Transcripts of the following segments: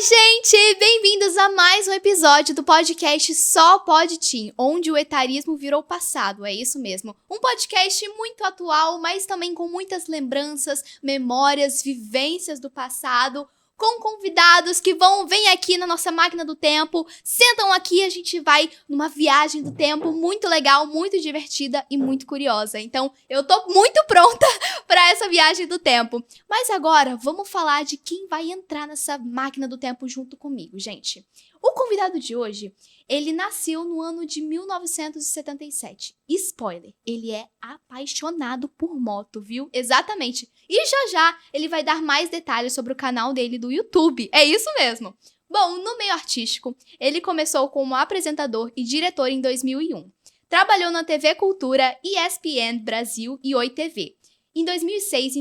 Gente! Bem-vindos a mais um episódio do podcast Só Pode Teen, onde o etarismo virou passado, é isso mesmo. Um podcast muito atual, mas também com muitas lembranças, memórias, vivências do passado, com convidados que vêm aqui na nossa máquina do tempo, sentam aqui e a gente vai numa viagem do tempo muito legal, muito divertida e muito curiosa. Então, eu tô muito pronta para essa viagem do tempo. Mas agora, vamos falar de quem vai entrar nessa máquina do tempo junto comigo, gente. O convidado de hoje, ele nasceu no ano de 1977. Spoiler, ele é apaixonado por moto, viu? Exatamente. E já ele vai dar mais detalhes sobre o canal dele do YouTube. É isso mesmo. Bom, no meio artístico, ele começou como apresentador e diretor em 2001. Trabalhou na TV Cultura, ESPN Brasil e Oi TV. Em 2006,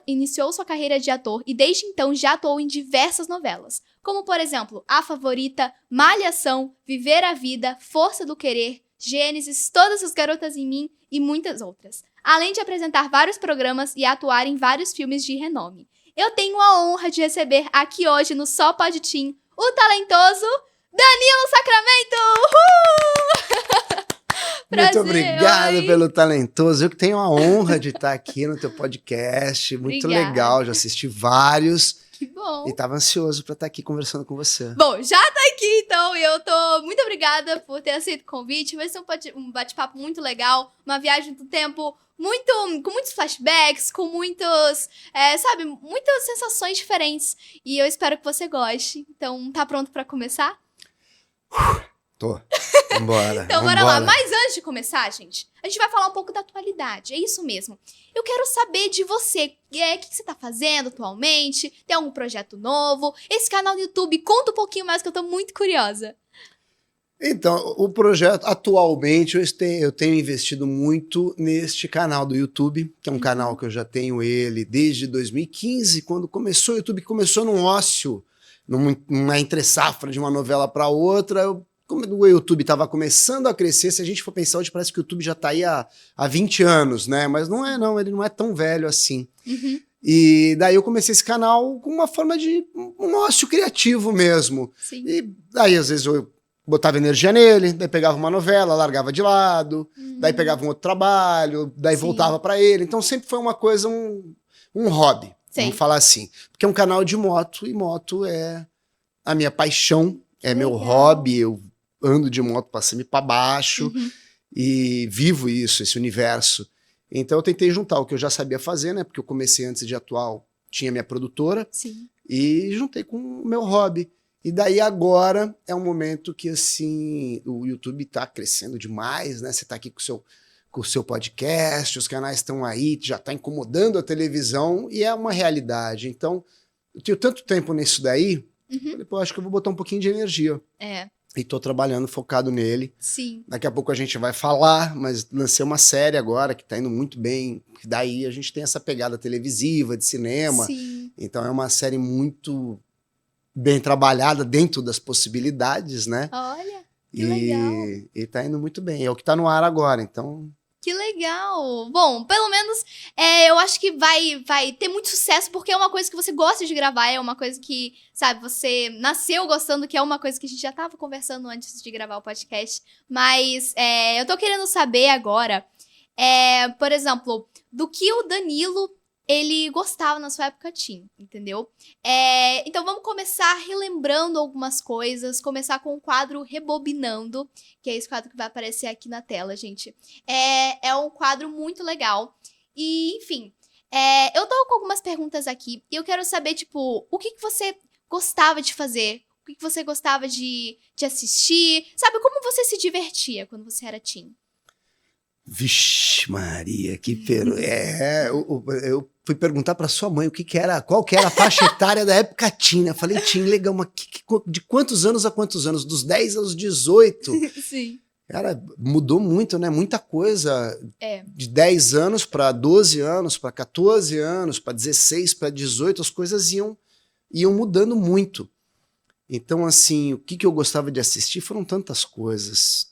iniciou sua carreira de ator e desde então já atuou em diversas novelas, como por exemplo, A Favorita, Malhação, Viver a Vida, Força do Querer, Gênesis, Todas as Garotas em Mim e muitas outras. Além de apresentar vários programas e atuar em vários filmes de renome. Eu tenho a honra de receber aqui hoje no Só Pode Teen o talentoso Danilo Sacramento! Uhul! Muito obrigado oi. pelo talentoso. Eu que tenho a honra de estar aqui no teu podcast. Muito Obrigada. legal, já assisti vários. Que bom. E estava ansioso para estar aqui conversando com você. Bom, já tá aqui então, e eu tô muito obrigada por ter aceito o convite. Vai ser um bate-papo muito legal, uma viagem do tempo com muitos flashbacks, com muitas sensações diferentes. E eu espero que você goste. Então, tá pronto pra começar? Tô. Vambora. Então, bora lá. Mas antes de começar, gente, a gente vai falar um pouco da atualidade. É isso mesmo. Eu quero saber de você. O que você tá fazendo atualmente? Tem algum projeto novo? Esse canal no YouTube, conta um pouquinho mais que eu tô muito curiosa. Então, o projeto, atualmente, eu tenho investido muito neste canal do YouTube, que é um canal que eu já tenho ele desde 2015, quando começou o YouTube, que começou num ócio, numa entre-safra de uma novela para outra. Como o YouTube estava começando a crescer, se a gente for pensar hoje, parece que o YouTube já está aí há 20 anos, né? Mas não é, não, ele não é tão velho assim. Uhum. E daí eu comecei esse canal com uma forma de um ócio criativo mesmo. Sim. E daí, às vezes, eu botava energia nele, daí pegava uma novela, largava de lado, daí pegava um outro trabalho, daí Sim. voltava para ele. Então sempre foi uma coisa, um hobby, Sim. vamos falar assim. Porque é um canal de moto, e moto é a minha paixão, é meu hobby, eu ando de moto para cima e para baixo, e vivo isso, esse universo. Então eu tentei juntar o que eu já sabia fazer, né? Porque eu comecei antes de atuar, tinha minha produtora, Sim. e juntei com o meu hobby. E daí agora é um momento que, assim, o YouTube tá crescendo demais, né? Você tá aqui com o seu podcast, os canais estão aí, já tá incomodando a televisão, e é uma realidade. Então, eu tenho tanto tempo nisso daí, falei, pô, acho que eu vou botar um pouquinho de energia. É. E tô trabalhando, focado nele. Sim. Daqui a pouco a gente vai falar, mas lancei uma série agora que tá indo muito bem. Daí a gente tem essa pegada televisiva, de cinema. Sim. Então é uma série muito bem trabalhada dentro das possibilidades, né? Olha, que legal. E tá indo muito bem. É o que tá no ar agora, então... Que legal! Bom, pelo menos eu acho que vai ter muito sucesso, porque é uma coisa que você gosta de gravar, é uma coisa que, sabe, você nasceu gostando, que é uma coisa que a gente já tava conversando antes de gravar o podcast. Mas eu tô querendo saber agora, por exemplo, do que o Danilo, ele gostava na sua época teen, entendeu? Então vamos começar relembrando algumas coisas, começar com o quadro Rebobinando, que é esse quadro que vai aparecer aqui na tela, gente. É um quadro muito legal. E, enfim, eu tô com algumas perguntas aqui e eu quero saber, tipo, o que você gostava de fazer? O que você gostava de assistir? Sabe, como você se divertia quando você era teen? Vixe Maria, que peru... eu fui perguntar para sua mãe qual que era a faixa etária da época teen. Eu falei, teen, legal, mas de quantos anos a quantos anos? Dos 10 aos 18? Sim. Cara, mudou muito, né? Muita coisa. De 10 anos para 12 anos, para 14 anos, para 16, para 18, as coisas iam mudando muito. Então, assim, o que eu gostava de assistir foram tantas coisas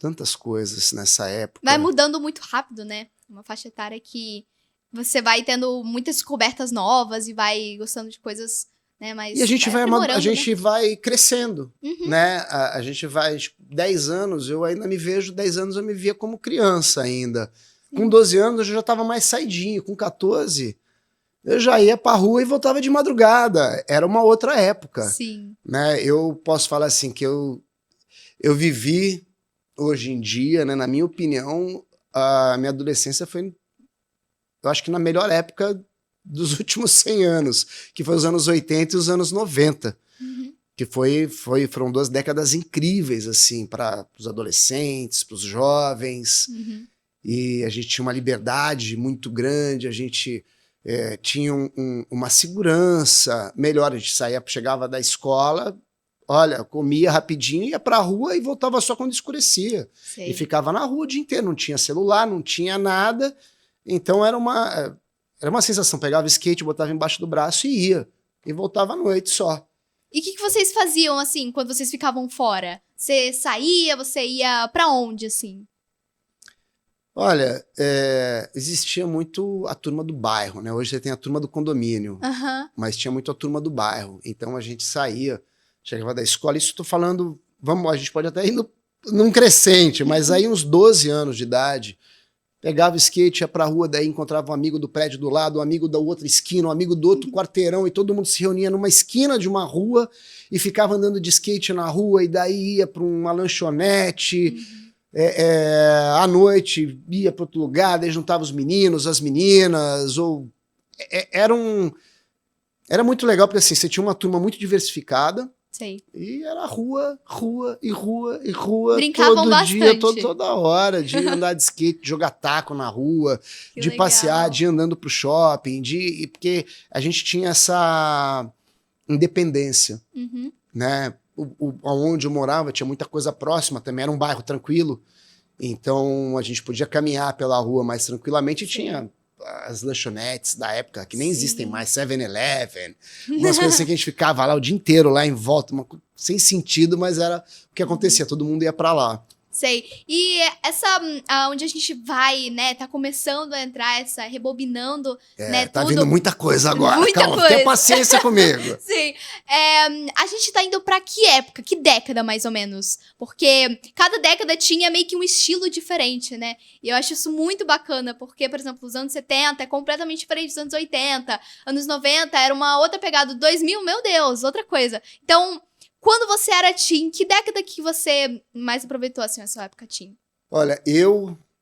nessa época. Vai mudando muito rápido, né? Uma faixa etária que você vai tendo muitas descobertas novas e vai gostando de coisas né? Mas E a gente vai, a aprimorando, gente vai crescendo, Uhum. né? A gente vai, tipo, 10 anos, eu ainda me vejo, 10 anos eu me via como criança ainda. Com 12 anos eu já estava mais saidinho, com 14 eu já ia pra rua e voltava de madrugada. Era uma outra época, Sim. né? Eu posso falar assim que eu vivi hoje em dia, né, na minha opinião, a minha adolescência foi, eu acho que na melhor época dos últimos 100 anos, que foi os anos 80 e os anos 90, Uhum. que foram 2 décadas incríveis, assim, para os adolescentes, para os jovens, Uhum. e a gente tinha uma liberdade muito grande, a gente tinha uma segurança melhor, a gente saía, chegava da escola, olha, comia rapidinho, ia pra rua e voltava só quando escurecia. Sei. E ficava na rua o dia inteiro, não tinha celular, não tinha nada, então era uma sensação, pegava skate, botava embaixo do braço e ia, e voltava à noite só. E o que vocês faziam, assim, quando vocês ficavam fora? Você saía, você ia pra onde, assim? Olha, existia muito a turma do bairro, né? Hoje você tem a turma do condomínio, Aham. mas tinha muito a turma do bairro. Então a gente saía, chegava da escola, isso estou falando, a gente pode até ir num crescente, mas aí uns 12 anos de idade, pegava o skate, ia pra rua, daí encontrava um amigo do prédio do lado, um amigo da outra esquina, um amigo do outro quarteirão, e todo mundo se reunia numa esquina de uma rua e ficava andando de skate na rua, e daí ia para uma lanchonete. À noite ia para outro lugar, daí juntava os meninos, as meninas, era muito legal, porque assim, você tinha uma turma muito diversificada, Sei. e era rua, rua e rua e rua, Brincavam todo dia, bastante. toda hora, de andar de skate, de jogar taco na rua, Que de legal. passear, de ir andando pro shopping, porque a gente tinha essa independência, Uhum. né? Onde eu morava tinha muita coisa próxima, também era um bairro tranquilo, então a gente podia caminhar pela rua mais tranquilamente. Sim. Tinha as lanchonetes da época, que nem Sim. existem mais, 7-Eleven, umas coisas assim que a gente ficava lá o dia inteiro, lá em volta, sem sentido, mas era o que acontecia, todo mundo ia pra lá. Sei. E essa, onde a gente vai, né, tá começando a entrar essa, rebobinando, né, Tá tudo. vindo muita coisa agora, Muita calma, coisa. tenha paciência comigo. Sim. A gente tá indo pra que época? Que década, mais ou menos? Porque cada década tinha meio que um estilo diferente, né? E eu acho isso muito bacana, porque, por exemplo, os anos 70 é completamente diferente dos anos 80. Anos 90 era uma outra pegada. 2000, meu Deus, outra coisa. Então, quando você era teen, que década que você mais aproveitou, assim, a sua época teen? Olha,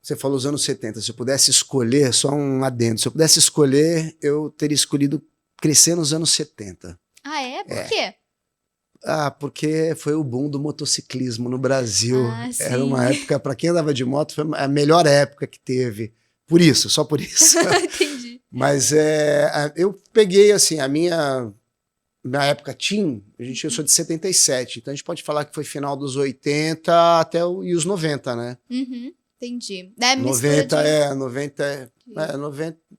você falou os anos 70, se eu pudesse escolher, só um adendo, se eu pudesse escolher, eu teria escolhido crescer nos anos 70. Ah, é? Por quê? Porque foi o boom do motociclismo no Brasil. Ah, sim. Era uma época, para quem andava de moto, foi a melhor época que teve. Por isso, só por isso. Entendi. Mas eu peguei, assim, a minha época teen, eu sou de 77, então a gente pode falar que foi final dos 80 até e os 90, né? Uhum, entendi. É 90,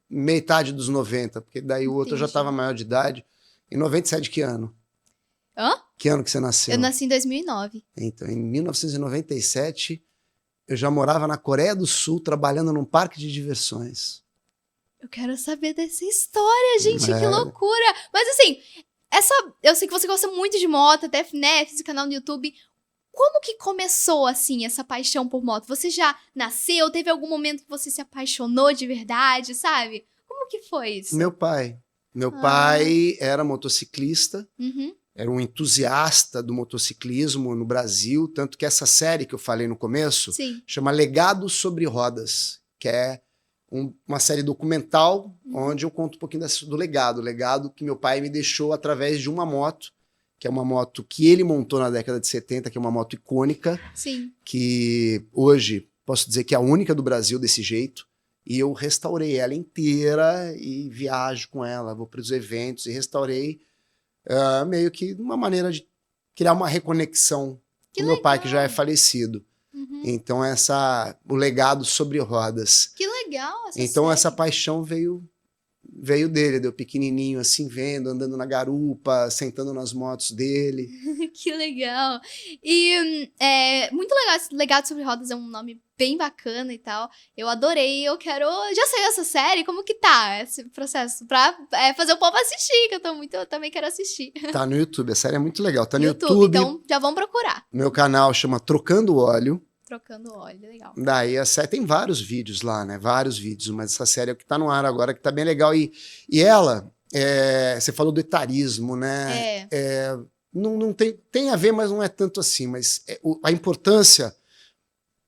metade dos 90, porque daí o outro já Entendi. estava maior de idade. Em 97, que ano? Hã? Que ano que você nasceu? Eu nasci em 2009. Então, em 1997, eu já morava na Coreia do Sul, trabalhando num parque de diversões. Eu quero saber dessa história, gente, que É. loucura! Mas assim, eu sei que você gosta muito de moto, até, né, fiz o canal no YouTube. Como que começou, assim, essa paixão por moto? Você já nasceu? Teve algum momento que você se apaixonou de verdade, sabe? Como que foi isso? Meu pai era motociclista, Uhum, era um entusiasta do motociclismo no Brasil, tanto que essa série que eu falei no começo sim. chama Legado sobre Rodas, que é uma série documental onde eu conto um pouquinho do legado, o legado que meu pai me deixou através de uma moto, que é uma moto que ele montou na década de 70, que é uma moto icônica, Sim. que hoje posso dizer que é a única do Brasil desse jeito, e eu restaurei ela inteira e viajo com ela, vou para os eventos e restaurei meio que uma maneira de criar uma reconexão Que com meu pai, que legal. já é falecido. Uhum. Então, o legado sobre rodas. Que legal essa Então, série. essa paixão veio veio dele, deu pequenininho assim, vendo, andando na garupa, sentando nas motos dele. Que legal. E muito legal, esse Legado sobre Rodas é um nome bem bacana e tal. Eu adorei, eu quero... Já saiu essa série? Como que tá esse processo? Pra fazer o povo assistir, que eu também quero assistir. Tá no YouTube, a série é muito legal. Tá no YouTube, YouTube. então já vão procurar. Meu canal chama Trocando Óleo. Trocando óleo, legal. Daí a série tem vários vídeos lá, né? Vários vídeos, mas essa série é o que tá no ar agora, que tá bem legal. E ela, você falou do etarismo, né? Não tem a ver, mas não é tanto assim. Mas a importância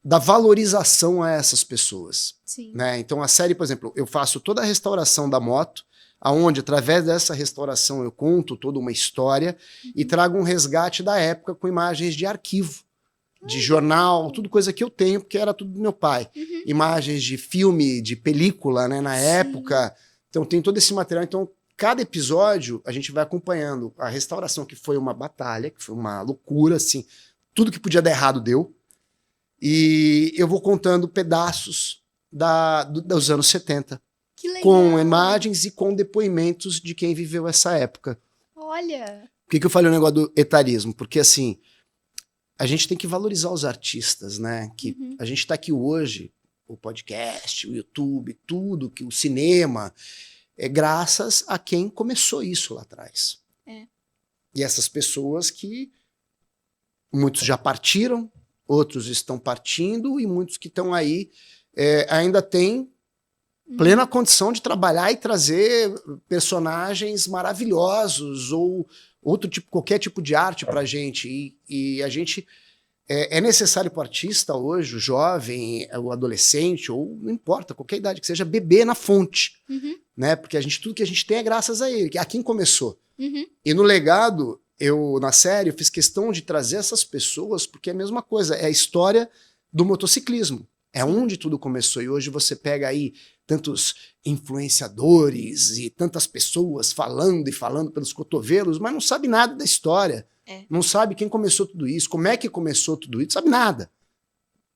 da valorização a essas pessoas. Sim. Né? Então a série, por exemplo, eu faço toda a restauração da moto, aonde através dessa restauração eu conto toda uma história e trago um resgate da época com imagens de arquivo, de jornal, tudo coisa que eu tenho, porque era tudo do meu pai. Imagens de filme, de película, né, na época. Então tem todo esse material. Então cada episódio a gente vai acompanhando a restauração, que foi uma batalha, que foi uma loucura, assim. Tudo que podia dar errado deu. E eu vou contando pedaços dos anos 70. Que legal. Com imagens e com depoimentos de quem viveu essa época. Olha. Por que eu falei o negócio do etarismo? Porque, assim, a gente tem que valorizar os artistas, né? Que a gente está aqui hoje, o podcast, o YouTube, tudo, que o cinema, é graças a quem começou isso lá atrás. E essas pessoas que muitos já partiram, outros estão partindo e muitos que estão aí ainda têm plena condição de trabalhar e trazer personagens maravilhosos ou qualquer tipo de arte para a gente. E a gente é necessário para o artista hoje, o jovem, o adolescente, ou não importa, qualquer idade que seja, beber na fonte. Né? Porque tudo que a gente tem é graças a ele, a quem começou. E no legado, na série, eu fiz questão de trazer essas pessoas, porque é a mesma coisa, é a história do motociclismo. É onde tudo começou. E hoje você pega aí tantos influenciadores e tantas pessoas falando e falando pelos cotovelos, mas não sabe nada da história. Não sabe quem começou tudo isso, como é que começou tudo isso, não sabe nada.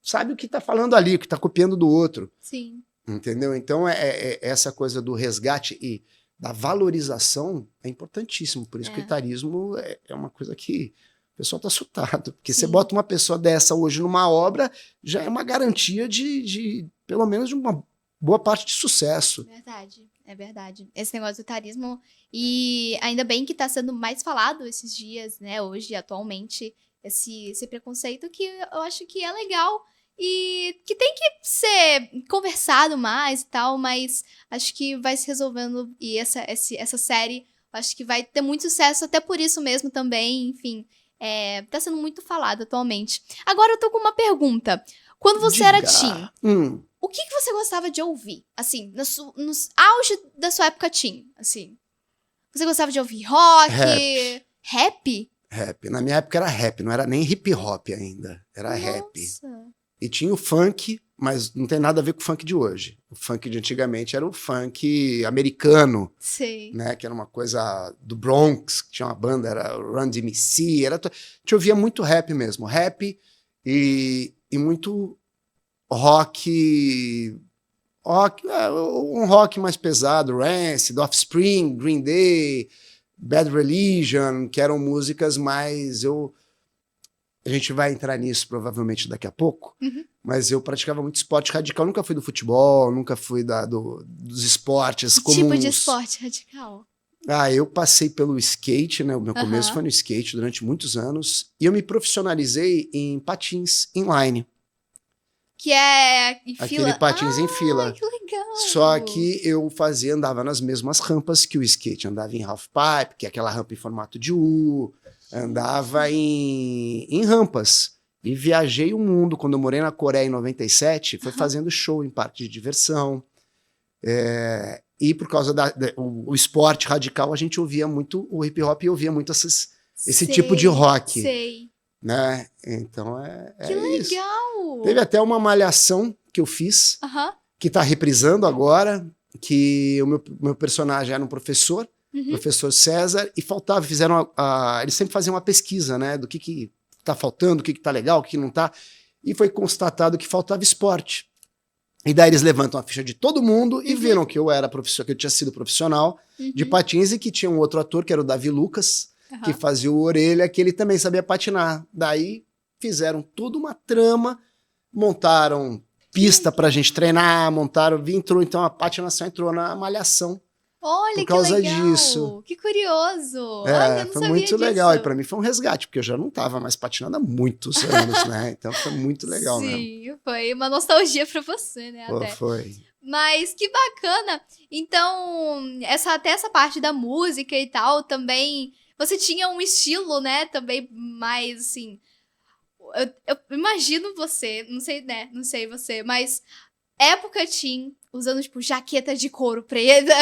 Sabe o que está falando ali, o que está copiando do outro. Sim. Entendeu? Então, essa coisa do resgate e da valorização é importantíssimo. Por isso que o etarismo é uma coisa que o pessoal está assustado. Porque você bota uma pessoa dessa hoje numa obra, já é uma garantia de pelo menos, de uma boa parte de sucesso. É verdade. Esse negócio do etarismo, e ainda bem que está sendo mais falado esses dias, né, hoje, atualmente, esse preconceito que eu acho que é legal e que tem que ser conversado mais e tal, mas acho que vai se resolvendo e essa série, acho que vai ter muito sucesso, até por isso mesmo também, enfim, tá sendo muito falado atualmente. Agora eu tô com uma pergunta. Quando você era teen, o que você gostava de ouvir? Assim, no auge da sua época teen, assim. Você gostava de ouvir rock? Rap? Rap. Na minha época era rap, não era nem hip hop ainda. Era rap. E tinha o funk, mas não tem nada a ver com o funk de hoje. O funk de antigamente era o funk americano. Sei. Né, que era uma coisa do Bronx, que tinha uma banda, era Run DMC. A gente ouvia muito rap mesmo. Rap e muito rock, um rock mais pesado, Rancid, Offspring, Green Day, Bad Religion, que eram músicas mais... A gente vai entrar nisso provavelmente daqui a pouco, mas eu praticava muito esporte radical, nunca fui do futebol, nunca fui dos esportes comuns. Que tipo de esporte radical? Eu passei pelo skate, né? O meu começo foi no skate durante muitos anos, e eu me profissionalizei em patins inline. Que é em fila? Aquele patins em fila. Que legal! Só que eu andava nas mesmas rampas que o skate. Andava em half pipe, que é aquela rampa em formato de U. Andava em rampas. E viajei o mundo. Quando eu morei na Coreia em 97, foi fazendo show em parque de diversão. E por causa do esporte radical, a gente ouvia muito o hip hop e ouvia muito esse tipo de rock. Sei. Né? Então que isso. Legal! Teve até uma malhação que eu fiz, que tá reprisando agora, que o meu personagem era um professor, professor César, e fizeram eles sempre faziam uma pesquisa, né, do que tá faltando, o que tá legal, o que não tá, e foi constatado que faltava esporte. E daí eles levantam a ficha de todo mundo e viram que eu era professor, que eu tinha sido profissional de patins e que tinha um outro ator, que era o Davi Lucas, que fazia o Orelha, que ele também sabia patinar. Daí fizeram toda uma trama, montaram pista pra gente treinar, então a patinação entrou na malhação. Olha, por causa que legal. disso. Que curioso. Olha, eu não foi sabia muito disso. legal. E pra mim foi um resgate, porque eu já não tava mais patinando há muitos anos, né? Então foi muito legal mesmo. Sim, foi uma nostalgia pra você, né? Pô, Até. foi. Mas que bacana. Então, até essa parte da música e tal, também... Você tinha um estilo, né? Também mais, assim... Eu imagino você, não sei, né? Não sei você, mas... Época teen, usando, tipo, jaqueta de couro preta,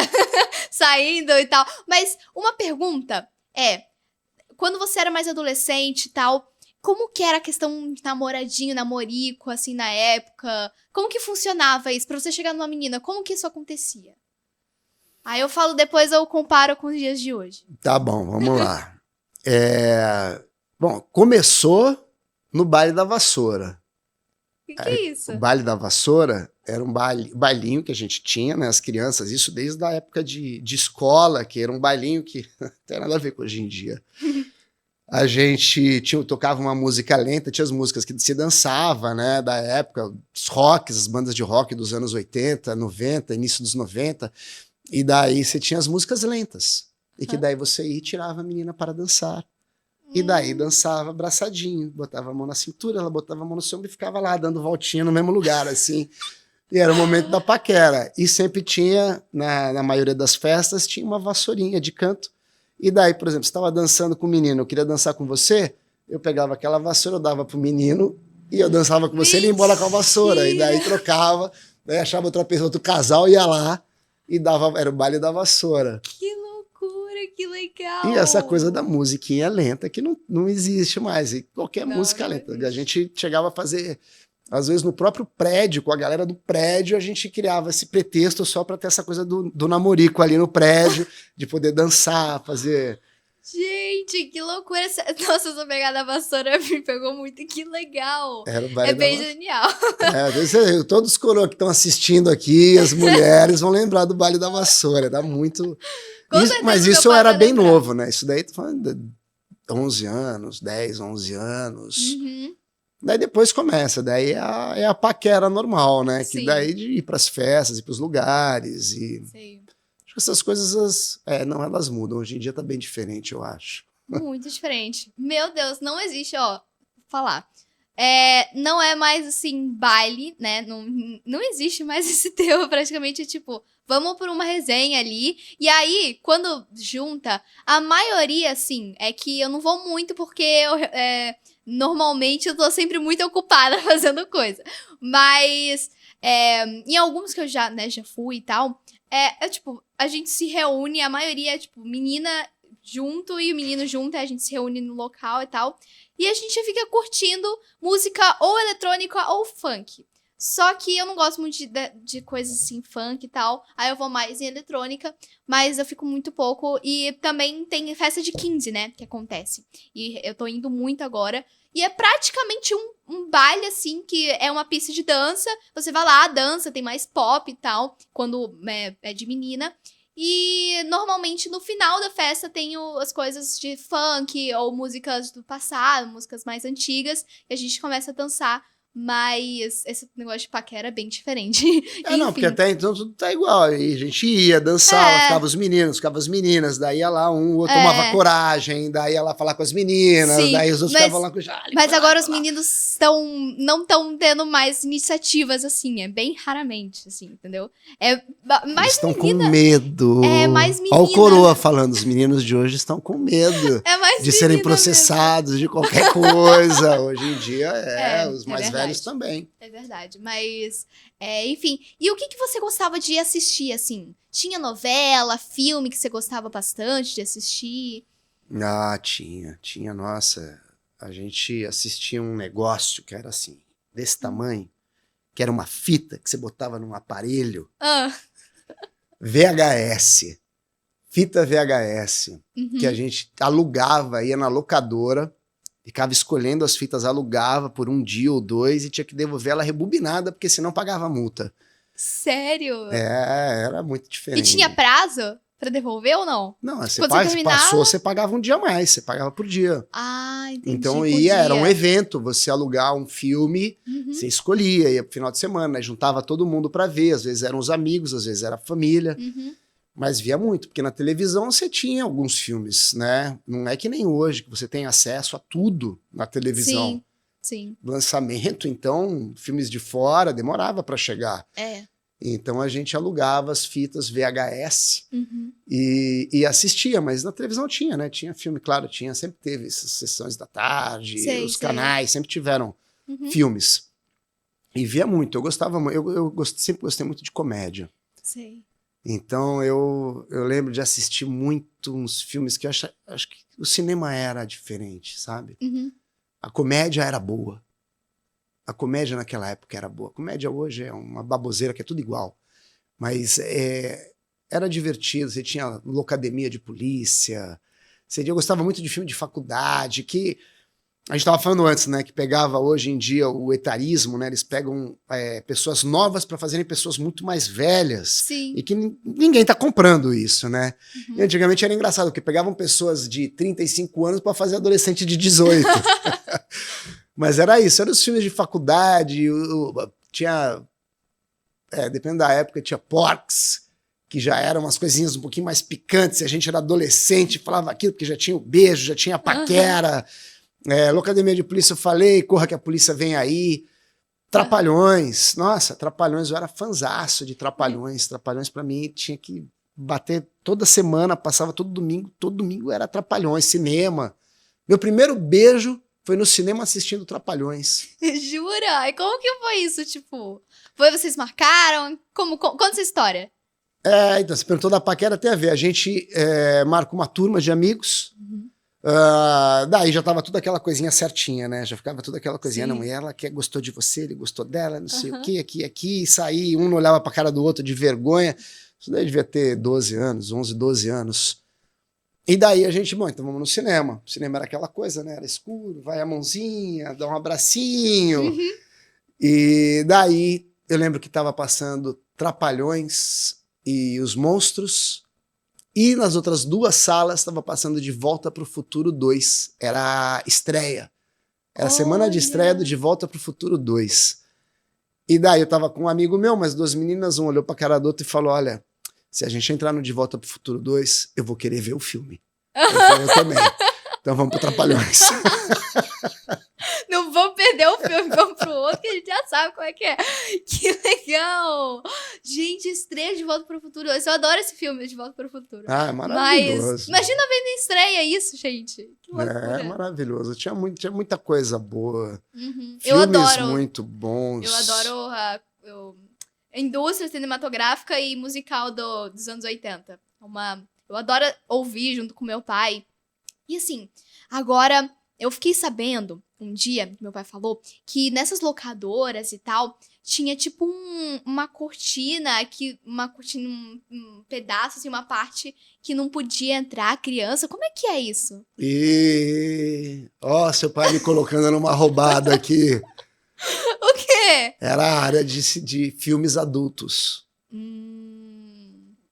saindo e tal. Mas uma pergunta é, quando você era mais adolescente e tal, como que era a questão de namoradinho, namorico, assim, na época? Como que funcionava isso? Pra você chegar numa menina, como que isso acontecia? Aí eu falo, depois eu comparo com os dias de hoje. Tá bom, vamos lá. Bom, começou no baile da vassoura. O que é isso? O baile da vassoura era um bailinho que a gente tinha, né? As crianças, isso desde a época de escola, que era um bailinho que não tem nada a ver com hoje em dia. A gente tocava uma música lenta, tinha as músicas que se dançava, né? Da época, os rocks, as bandas de rock dos anos 80, 90, início dos 90. E daí você tinha as músicas lentas. E que daí você ia e tirava a menina para dançar. E daí dançava abraçadinho, botava a mão na cintura, ela botava a mão no seu ombro e ficava lá dando voltinha no mesmo lugar, assim. E era o momento da paquera. E sempre tinha, na maioria das festas, tinha uma vassourinha de canto. E daí, por exemplo, você estava dançando com o menino, eu queria dançar com você, eu pegava aquela vassoura, eu dava pro menino e eu dançava com você, ele ia embora com a vassoura. E daí trocava, daí achava outra pessoa, outro casal, ia lá e dava, era o baile da vassoura. Que loucura, que legal! E essa coisa da musiquinha lenta que não existe mais. E qualquer música não lenta. existe. A gente chegava a fazer, às vezes no próprio prédio, com a galera do prédio, a gente criava esse pretexto só para ter essa coisa do namorico ali no prédio, de poder dançar, fazer. Gente, que loucura! Nossa, essa pegada da vassoura me pegou muito, que legal! Era o baile É da bem vassoura. genial. Às vezes, todos os coroas que estão assistindo aqui, as mulheres, vão lembrar do baile da vassoura. Dá muito. Com certeza Mas meu isso eu pai era vai bem lembrar. novo, né? Isso daí tô falando de 11 anos, 10, 11 anos. Uhum. Daí depois começa, daí é a paquera normal, né? Sim. Que daí de ir pras festas, ir pros lugares. E Sei. acho que essas coisas, não, elas mudam. Hoje em dia tá bem diferente, eu acho. Muito diferente. Meu Deus, não existe, ó. Vou falar. Não é mais assim, baile, né? Não existe mais esse termo, praticamente, tipo, vamos por uma resenha ali. E aí, quando junta, a maioria, assim, é que eu não vou muito porque normalmente eu tô sempre muito ocupada fazendo coisa. Mas em alguns que eu já fui e tal, tipo, a gente se reúne, a maioria é, tipo, menina junto e o menino junto, a gente se reúne no local e tal. E a gente fica curtindo música ou eletrônica ou funk. Só que eu não gosto muito de coisas assim, funk e tal. Aí eu vou mais em eletrônica, mas eu fico muito pouco. E também tem festa de 15, né, que acontece. E eu tô indo muito agora. E é praticamente um baile, assim, que é uma pista de dança. Você vai lá, dança, tem mais pop e tal, quando é de menina. E normalmente no final da festa tem as coisas de funk ou músicas do passado, músicas mais antigas, e a gente começa a dançar. Mas esse negócio de paquera é bem diferente. Não, porque até então tudo tá igual. Aí a gente ia, dançava, ficava os meninos, ficava as meninas, daí ia lá, o outro tomava coragem, daí ia lá falar com as meninas, Sim, daí os outros ficavam lá com o Mas agora os meninos não estão tendo mais iniciativas assim, é bem raramente, assim, entendeu? Mais estão menina. com medo. É mais menina. Olha o coroa falando, os meninos de hoje estão com medo É mais de serem menina processados, de qualquer coisa. Hoje em dia, os mais verdade. velhos também. É verdade, mas, enfim. E o que você gostava de assistir, assim? Tinha novela, filme que você gostava bastante de assistir? Ah, tinha, nossa. A gente assistia um negócio que era assim, desse tamanho, que era uma fita que você botava num aparelho VHS, fita VHS, que a gente alugava, ia na locadora, ficava escolhendo as fitas, alugava por um dia ou dois e tinha que devolver ela rebobinada, porque senão pagava multa. Sério? Era muito E diferente. tinha prazo pra devolver ou não? Não, você Quando você terminava... passou, você pagava um dia a mais, você pagava por dia. Ah, entendi. Então por era um dia. evento, você alugar um filme, Uhum, você escolhia, ia pro final de semana, aí juntava todo mundo pra ver, às vezes eram os amigos, às vezes era a família, uhum. mas via muito, porque na televisão você tinha alguns filmes, né? Não é que nem hoje, que você tem acesso a tudo na televisão. Sim. Lançamento, então, filmes de fora, demorava pra chegar. É. Então a gente alugava as fitas VHS Uhum. e assistia, mas na televisão tinha, né? Tinha filme, claro, sempre teve essas sessões da tarde, Sei, os sei. canais sempre tiveram Uhum. filmes. E via muito, eu gostava muito, sempre gostei muito de comédia. Sei. Então eu lembro de assistir muito uns filmes que eu acho que o cinema era diferente, sabe? Uhum. A comédia era boa. A comédia naquela época era boa. A comédia hoje é uma baboseira que é tudo igual. Mas era divertido, você tinha locademia de polícia. Eu gostava muito de filme de faculdade, que a gente estava falando antes, né? Que pegava hoje em dia o etarismo, né? Eles pegam pessoas novas para fazerem pessoas muito mais velhas. Sim. E que ninguém está comprando isso, né? Uhum. E antigamente era engraçado, porque pegavam pessoas de 35 anos para fazer adolescente de 18. Mas era isso, eram os filmes de faculdade, tinha, dependendo da época, tinha Porcs, que já eram umas coisinhas um pouquinho mais picantes, e a gente era adolescente, falava aquilo, porque já tinha o beijo, já tinha a paquera, Locademia de Polícia eu falei, Corra que a Polícia Vem Aí, Trapalhões, nossa, Trapalhões, eu era fanzaço de Trapalhões pra mim tinha que bater toda semana, passava todo domingo era Trapalhões, cinema. Meu primeiro beijo foi no cinema assistindo Trapalhões. Jura? E como que foi isso? Tipo, vocês marcaram? Conta essa história. Então, você perguntou da paquera, tem a ver. A gente marca uma turma de amigos. Uhum. Daí já tava tudo aquela coisinha certinha, né? Já ficava tudo aquela coisinha. Sim. Não, e ela gostou de você, ele gostou dela, não sei Uhum. o quê, aqui. Saí, um não olhava pra cara do outro de vergonha. Isso daí devia ter 12 anos, 11, 12 anos. E daí a gente, bom, então vamos no cinema. O cinema era aquela coisa, né? Era escuro, vai a mãozinha, dá um abracinho. Uhum. E daí eu lembro que estava passando Trapalhões e os Monstros. E nas outras duas salas estava passando De Volta para o Futuro 2. Era a estreia. Era a semana de estreia do De Volta para o Futuro 2. E daí eu estava com um amigo meu, mas duas meninas, um olhou para a cara do outro e falou, olha, se a gente entrar no De Volta para o Futuro 2, eu vou querer ver o filme. Eu falei, eu também. Então vamos pro Trapalhões. Não vamos perder o filme, vamos pro outro que a gente já sabe qual é que é. Que legal! Gente, estreia De Volta pro Futuro. Eu adoro esse filme, De Volta pro Futuro. É maravilhoso. Mas imagina vendo em estreia isso, gente. Que loucura. É maravilhoso. Tinha muita coisa boa. Uhum. Filmes Eu adoro. muito bons. Eu adoro a indústria cinematográfica e musical dos anos 80. Eu adoro ouvir junto com meu pai. E assim, agora eu fiquei sabendo, um dia, meu pai falou, que nessas locadoras e tal, tinha tipo uma cortina, um pedaço, assim, uma parte que não podia entrar a criança. Como é que é isso? Seu pai me colocando numa roubada aqui. O quê? Era a área de filmes adultos.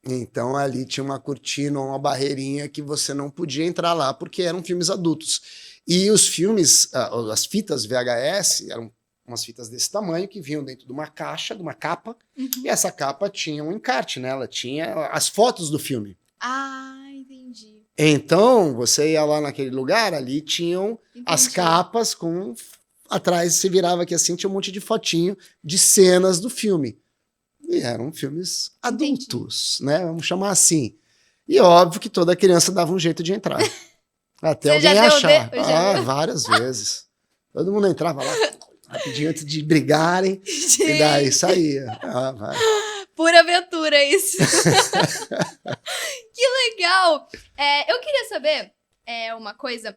Então ali tinha uma cortina, uma barreirinha que você não podia entrar lá porque eram filmes adultos. E os filmes, as fitas VHS, eram umas fitas desse tamanho que vinham dentro de uma caixa, de uma capa, e essa capa tinha um encarte, né? Ela tinha as fotos do filme. Ah, entendi. Então, você ia lá naquele lugar, ali tinham as Entendi. capas com... Atrás, você virava aqui assim, tinha um monte de fotinho de cenas do filme. E eram filmes adultos, né? Vamos chamar assim. E óbvio que toda criança dava um jeito de entrar. Até Você alguém já deu achar. Várias vezes. Todo mundo entrava lá rapidinho antes de brigarem. E daí saía. Vai. Pura aventura isso. Que legal. Eu queria saber uma coisa.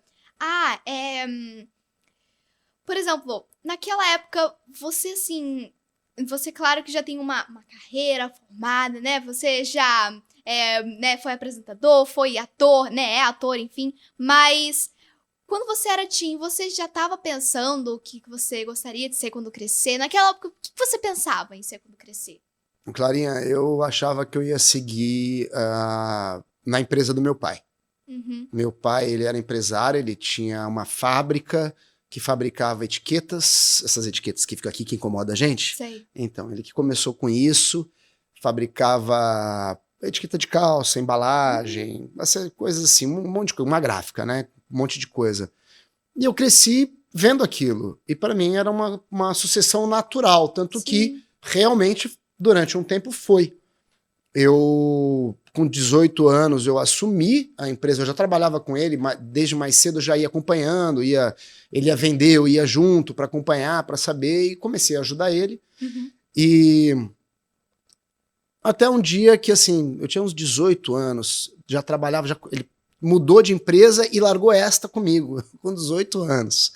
Por exemplo, naquela época, você assim... Você, claro, que já tem uma carreira formada, né? Você já né, foi apresentador, foi ator, né? É ator, enfim. Mas quando você era teen, você já estava pensando o que você gostaria de ser quando crescer? Naquela época, o que você pensava em ser quando crescer? Clarinha, eu achava que eu ia seguir na empresa do meu pai. Uhum. Meu pai, ele era empresário, ele tinha uma fábrica que fabricava etiquetas, essas etiquetas que ficam aqui, que incomodam a gente. Sei. Então, ele que começou com isso, fabricava etiqueta de calça, embalagem, essas coisas assim, um monte de coisa, uma gráfica, né? Um monte de coisa. E eu cresci vendo aquilo. E para mim era uma sucessão natural, tanto Sim. que realmente durante um tempo foi. Eu, com 18 anos, eu assumi a empresa, eu já trabalhava com ele, desde mais cedo eu já ia acompanhando, ele ia vender, eu ia junto para acompanhar, para saber, e comecei a ajudar ele. Uhum. E até um dia que, assim, eu tinha uns 18 anos, já trabalhava, ele mudou de empresa e largou esta comigo, com 18 anos.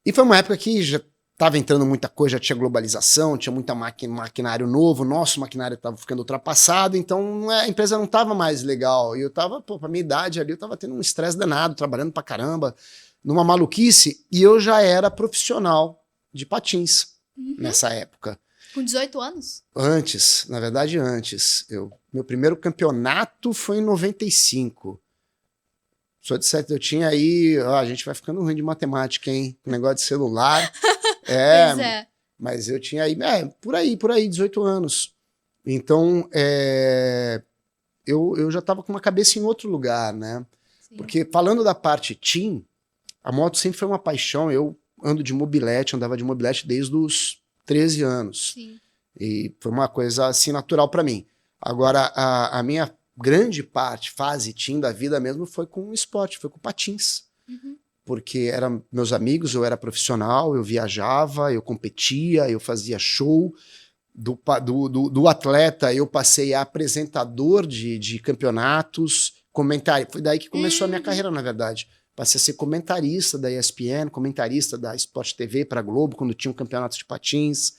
E foi uma época que já estava entrando muita coisa, já tinha globalização, tinha muita maquinário novo, nosso maquinário estava ficando ultrapassado, então a empresa não estava mais legal. E eu estava, pra minha idade ali, eu estava tendo um estresse danado, trabalhando pra caramba, numa maluquice, e eu já era profissional de patins nessa época. Com 18 anos? Antes, na verdade antes. Meu primeiro campeonato foi em 95. Sou de 7, eu tinha aí, a gente vai ficando ruim de matemática, hein? Negócio de celular. Pois é. Mas eu tinha aí, por aí, 18 anos. Então, eu já estava com uma cabeça em outro lugar, né? Sim. Porque falando da parte team, a moto sempre foi uma paixão. Eu andava de mobilete desde os 13 anos. Sim. E foi uma coisa assim natural para mim. Agora, a minha grande fase team da vida mesmo foi com o esporte, foi com patins. Uhum. Porque eram meus amigos, eu era profissional, eu viajava, eu competia, eu fazia show. Do atleta, eu passei a apresentador de campeonatos, comentário. Foi daí que começou a minha carreira, na verdade. Passei a ser comentarista da ESPN, comentarista da Sport TV para a Globo, quando tinha um campeonato de patins.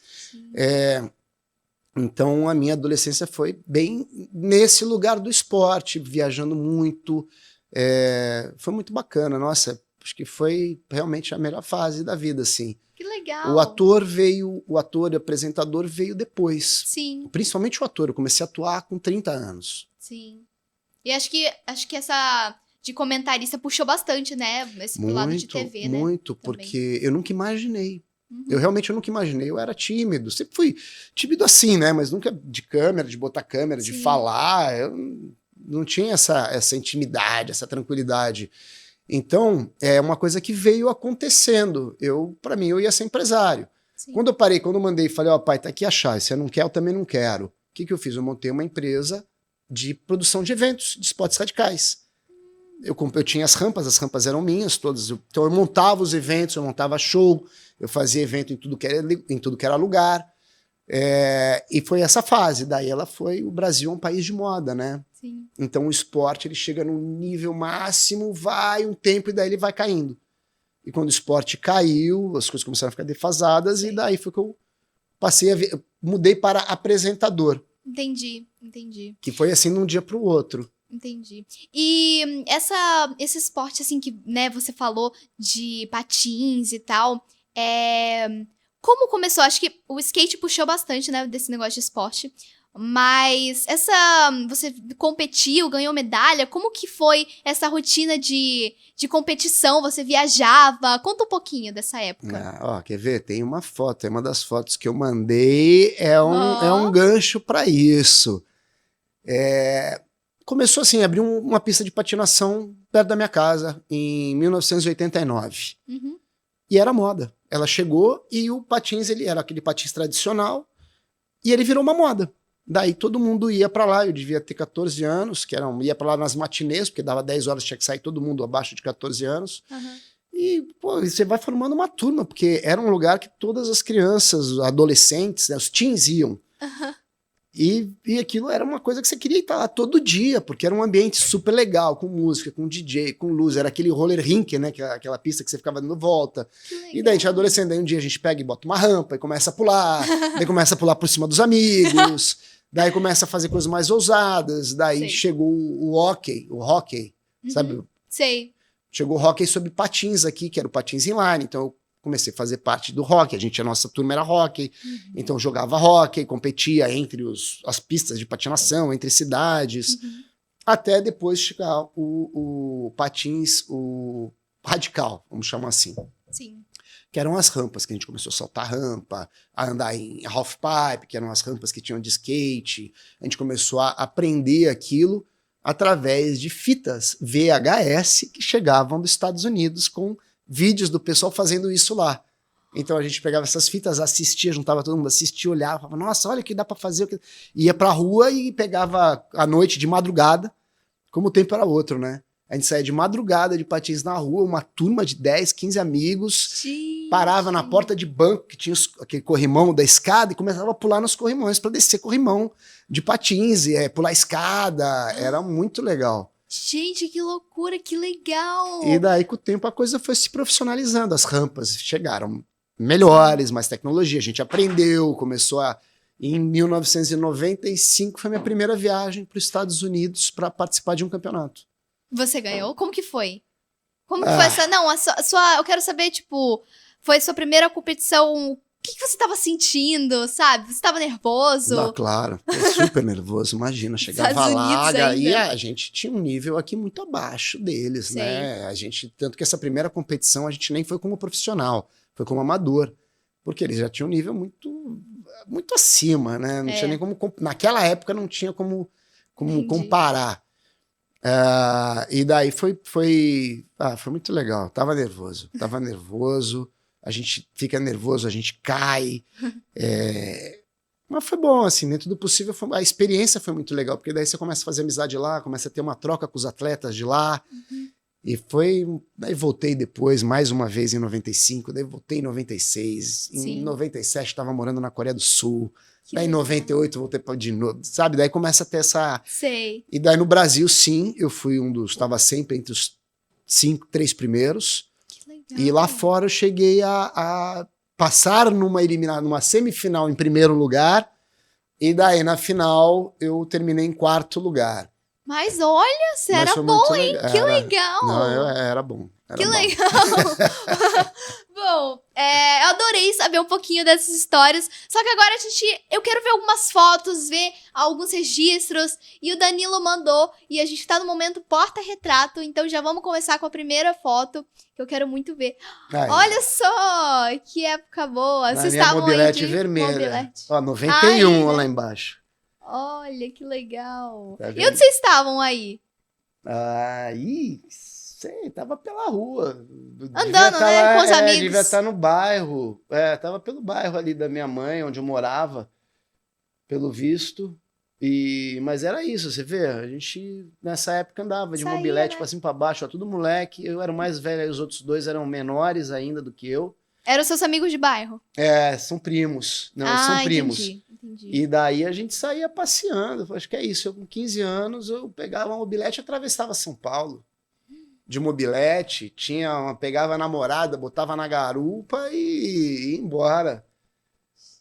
Então, a minha adolescência foi bem nesse lugar do esporte, viajando muito. Foi muito bacana, nossa, acho que foi realmente a melhor fase da vida, assim. Que legal. O ator e apresentador veio depois. Sim. Principalmente o ator, eu comecei a atuar com 30 anos. Sim. E acho que essa de comentarista puxou bastante, né? Esse pro lado de TV, né? Muito, porque eu nunca imaginei. Eu realmente nunca imaginei, eu era tímido, sempre fui tímido assim, né, mas nunca de câmera, de botar câmera, de falar, eu não tinha essa intimidade, essa tranquilidade. Então, é uma coisa que veio acontecendo, para mim, eu ia ser empresário. Sim. Quando eu mandei e falei, pai, tá aqui a chave, você não quer, eu também não quero. O que eu fiz? Eu montei uma empresa de produção de eventos, de esportes radicais. Eu tinha as rampas eram minhas todas. Então eu montava os eventos, eu montava show, eu fazia evento em tudo que era lugar. E foi essa fase. Daí o Brasil é um país de moda, né? Sim. Então o esporte ele chega num nível máximo, vai um tempo e daí ele vai caindo. E quando o esporte caiu, as coisas começaram a ficar defasadas. Sim. E daí foi que eu mudei para apresentador. Entendi. Que foi assim de um dia para o outro. Entendi. E esse esporte, assim, que, né, você falou de patins e tal, como começou? Acho que o skate puxou bastante, né, desse negócio de esporte, mas você competiu, ganhou medalha, como que foi essa rotina de competição? Você viajava? Conta um pouquinho dessa época. Quer ver? Tem uma foto, uma das fotos que eu mandei, é um gancho para isso. Começou assim, abriu uma pista de patinação perto da minha casa, em 1989. Uhum. E era moda. Ela chegou e o patins, ele era aquele patins tradicional, e ele virou uma moda. Daí todo mundo ia pra lá, eu devia ter 14 anos, ia pra lá nas matinês, porque dava 10 horas, tinha que sair todo mundo abaixo de 14 anos. Uhum. E, você vai formando uma turma, porque era um lugar que todas as crianças, adolescentes, né, os teens iam. Uhum. E aquilo era uma coisa que você queria estar lá todo dia, porque era um ambiente super legal, com música, com DJ, com luz. Era aquele roller rink, né? Aquela pista que você ficava dando volta. E daí a gente adolescente, daí um dia a gente pega e bota uma rampa e começa a pular, daí começa a pular por cima dos amigos, daí começa a fazer coisas mais ousadas, daí chegou o hockey, uhum. sabe? Sei. Chegou o hockey sobre patins aqui, que era o patins inline, então eu comecei a fazer parte do hóquei. A nossa turma era hóquei, então jogava hóquei, competia entre as pistas de patinação, entre cidades, até depois chegar o patins, o radical, vamos chamar assim. Sim. Que eram as rampas, que a gente começou a saltar rampa, a andar em halfpipe, que eram as rampas que tinham de skate. A gente começou a aprender aquilo através de fitas VHS que chegavam dos Estados Unidos com vídeos do pessoal fazendo isso lá. Então a gente pegava essas fitas, assistia, juntava todo mundo, assistia, olhava, falava, nossa, olha o que dá pra fazer. Ia pra rua e pegava à noite, de madrugada, como o tempo era outro, né? A gente saía de madrugada de patins na rua, uma turma de 10, 15 amigos, parava na porta de banco, que tinha aquele corrimão da escada, e começava a pular nos corrimões para descer corrimão de patins, e pular escada, era muito legal. Gente, que loucura, que legal! E daí, com o tempo, a coisa foi se profissionalizando, as rampas chegaram melhores, mais tecnologia, a gente aprendeu, começou a... Em 1995 foi minha primeira viagem para os Estados Unidos para participar de um campeonato. Você ganhou? Como que foi? Como que foi essa... Não, a sua... Eu quero saber, tipo... Foi sua primeira competição... O que você tava sentindo, sabe? Você tava nervoso? Não, claro. Super nervoso. Imagina, chegava lá e a gente tinha um nível aqui muito abaixo deles, Sei. né? Tanto que essa primeira competição a gente nem foi como profissional. Foi como amador. Porque eles já tinham um nível muito acima, né? Não tinha nem como... Naquela época não tinha como comparar. E daí foi muito legal. Tava nervoso. A gente fica nervoso, a gente cai. Mas foi bom, assim, dentro do possível. A experiência foi muito legal, porque daí você começa a fazer amizade lá, começa a ter uma troca com os atletas de lá. E daí voltei depois, mais uma vez em 95, daí voltei em 96. Em 97 estava morando na Coreia do Sul. Daí em 98 voltei de novo, sabe? Daí começa a ter essa... Sei. E daí no Brasil, sim, eu fui estava sempre entre os 3 primeiros. Que legal. E lá fora eu cheguei a passar numa semifinal em primeiro lugar. E daí na final eu terminei em 4º lugar. Mas olha, você era bom, hein? Que legal. Não, eu era bom. Que legal! Bom, eu adorei saber um pouquinho dessas histórias. Só que agora eu quero ver algumas fotos, ver alguns registros. E o Danilo mandou. E a gente tá no momento porta-retrato. Então já vamos começar com a primeira foto, que eu quero muito ver. Olha só! Que época boa! Vocês estavam aí de vermelha. mobilete. Ó, 91 lá embaixo. Olha, que legal! Tá e onde vocês estavam aí? Sei, tava pela rua. Andando, né? Com os amigos. Devia estar no bairro. Tava pelo bairro ali da minha mãe, onde eu morava, pelo visto. Mas era isso, você vê, a gente nessa época andava de mobilete, né? Pra cima pra baixo, tudo moleque. Eu era o mais velho, aí os outros 2 eram menores ainda do que eu. Eram seus amigos de bairro? São primos. Não, são primos. Entendi. E daí a gente saía passeando. Acho que é isso. Eu com 15 anos, eu pegava um mobilete e atravessava São Paulo. De mobilete, pegava a namorada, botava na garupa e ia embora.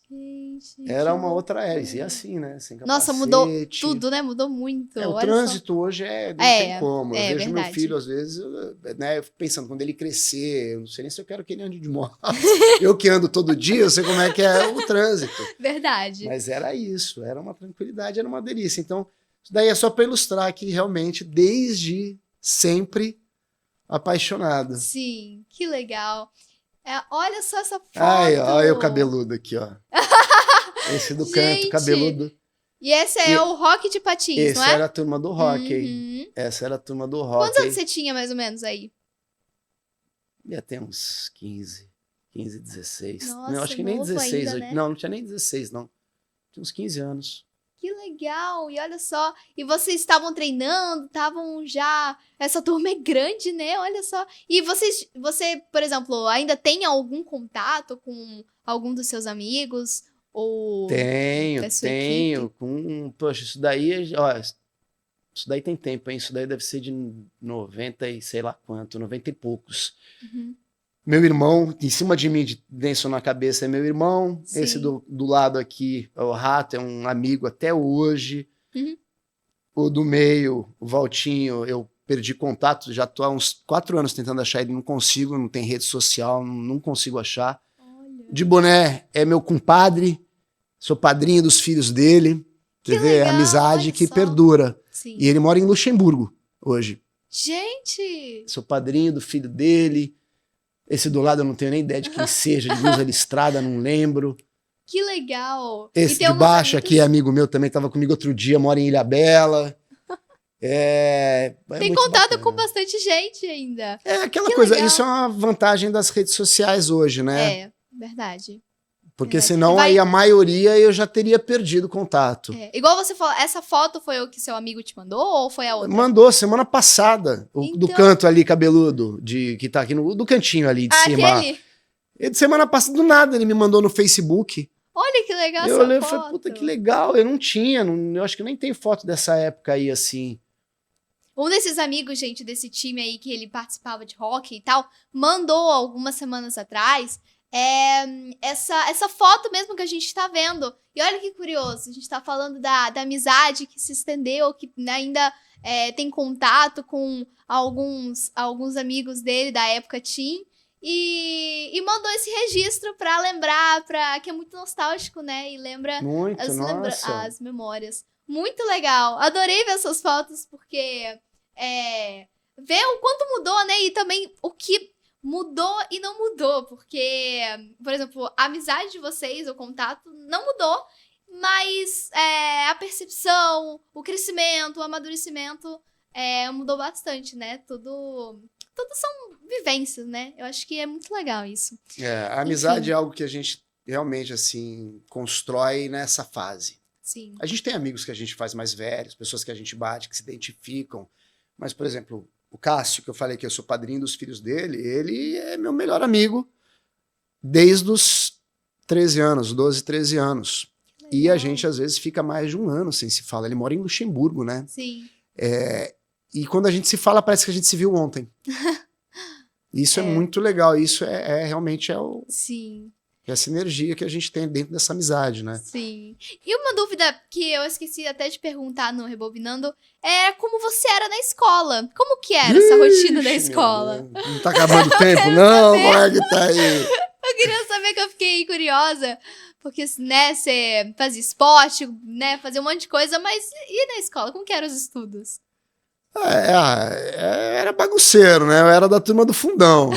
Gente, era uma outra era. E assim, né? Sem capacete. Nossa, mudou tudo, né? Mudou muito. O trânsito hoje não tem como. Eu vejo verdade. meu filho, às vezes, eu fico pensando, quando ele crescer, eu não sei nem se eu quero que ele ande de moto. Eu que ando todo dia, eu sei como é que é o trânsito. Verdade. Mas era isso, era uma tranquilidade, era uma delícia. Então, isso daí é só para ilustrar que realmente, desde sempre, apaixonado. Sim, que legal. Olha só essa foto. Olha o cabeludo aqui, ó. Esse do canto, cabeludo. E esse é o Rock de Patins, não é? Essa era a turma do hockey. Essa era a turma do hockey. Quantos anos você tinha, mais ou menos, aí? Ia ter uns 15, 16. Nossa, não, acho que nem 16. Ainda, né? Não tinha nem 16, não. Tinha uns 15 anos. Que legal, e olha só, e vocês estavam treinando, estavam já, essa turma é grande, né, olha só, e você, por exemplo, ainda tem algum contato com algum dos seus amigos, ou tenho, equipe? Poxa, isso daí, ó, isso daí tem tempo, hein, isso daí deve ser de 90 e sei lá quanto, 90 e poucos. Meu irmão, em cima de mim, de lenço na cabeça, é meu irmão. Sim. Esse do lado aqui, o Rato, é um amigo até hoje. O do meio, o Valtinho, eu perdi contato, já tô há uns 4 anos tentando achar ele, não consigo, não tem rede social, não consigo achar. Olha. De boné é meu compadre, sou padrinho dos filhos dele. Que Você vê, legal, amizade olha que só. perdura. Sim. E ele mora em Luxemburgo hoje. Gente! Sou padrinho do filho dele. Esse do lado eu não tenho nem ideia de quem seja, de blusa listrada, não lembro. Que legal! Esse de baixo aqui é amigo meu, também estava comigo outro dia, mora em Ilhabela. Tem muito contato bacana. com bastante gente ainda. É aquela Que coisa, legal. isso é uma vantagem das redes sociais hoje, né? É, verdade. Porque verdade. senão Vai- aí a maioria eu já teria perdido contato. É. Igual você falou, essa foto foi o que seu amigo te mandou ou foi a outra? Mandou semana passada, do Então- canto ali cabeludo, que tá aqui do cantinho ali de cima. Aquele? E de semana passada, do nada, ele me mandou no Facebook. Olha que legal Eu essa olhei e foto. falei, puta que legal, eu não tinha, eu acho que nem tem foto dessa época aí assim. Um desses amigos, gente, desse time aí que ele participava de hockey e tal, mandou algumas semanas atrás essa foto mesmo que a gente tá vendo. E olha que curioso, a gente tá falando da amizade que se estendeu, que ainda tem contato com alguns amigos dele da época teen. E mandou esse registro pra lembrar, que é muito nostálgico, né? E lembra Muito, nossa. as memórias. Muito legal. Adorei ver essas fotos, porque ver o quanto mudou, né? E também o que mudou e não mudou. Porque, por exemplo, a amizade de vocês, o contato, não mudou. Mas a percepção, o crescimento, o amadurecimento mudou bastante, né? Tudo são vivências, né? Eu acho que é muito legal isso. A amizade Enfim. é algo que a gente realmente, assim, constrói nessa fase. Sim. A gente tem amigos que a gente faz mais velhos, pessoas que a gente bate, que se identificam. Mas, por exemplo, o Cássio, que eu falei que eu sou padrinho dos filhos dele, ele é meu melhor amigo desde os 13 anos, 12, 13 anos. E a gente, às vezes, fica mais de um ano sem se falar. Ele mora em Luxemburgo, né? Sim. E quando a gente se fala, parece que a gente se viu ontem. Isso é muito legal. Isso realmente Sim. essa energia que a gente tem dentro dessa amizade, né? Sim. E uma dúvida que eu esqueci até de perguntar no Rebobinando é como você era na escola. Como que era essa rotina da Ixi, escola? meu Deus. Não tá acabando o tempo, não? Como é que tá aí? Eu queria saber, que eu fiquei curiosa. Porque, né, você fazia esporte, né, fazia um monte de coisa, mas e na escola? Como que eram os estudos? Era bagunceiro, né? Eu era da turma do fundão.